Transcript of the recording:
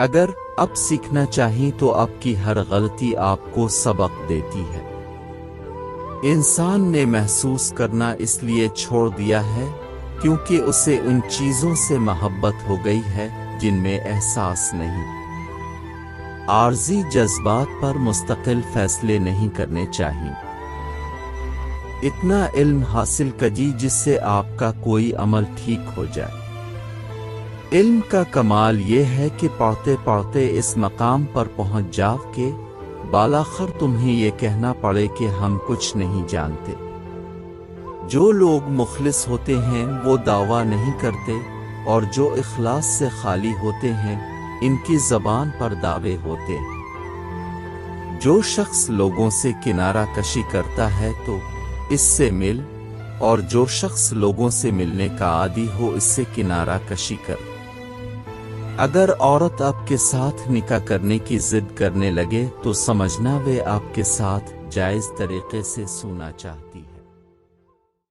اگر اب سیکھنا چاہیں تو آپ کی ہر غلطی آپ کو سبق دیتی ہے۔ انسان نے محسوس کرنا اس لیے چھوڑ دیا ہے کیونکہ اسے ان چیزوں سے محبت ہو گئی ہے جن میں احساس نہیں۔ عارضی جذبات پر مستقل فیصلے نہیں کرنے چاہیے۔ اتنا علم حاصل کیجیے جس سے آپ کا کوئی عمل ٹھیک ہو جائے۔ علم کا کمال یہ ہے کہ پڑھتے پڑھتے اس مقام پر پہنچ جاؤ کہ بالآخر تمہیں یہ کہنا پڑے کہ ہم کچھ نہیں جانتے۔ جو لوگ مخلص ہوتے ہیں وہ دعویٰ نہیں کرتے، اور جو اخلاص سے خالی ہوتے ہیں ان کی زبان پر دعوے ہوتے ہیں۔ جو شخص لوگوں سے کنارہ کشی کرتا ہے تو اس سے مل، اور جو شخص لوگوں سے ملنے کا عادی ہو اس سے کنارہ کشی کر۔ اگر عورت آپ کے ساتھ نکاح کرنے کی ضد کرنے لگے تو سمجھنا وہ آپ کے ساتھ جائز طریقے سے سونا چاہتی ہے۔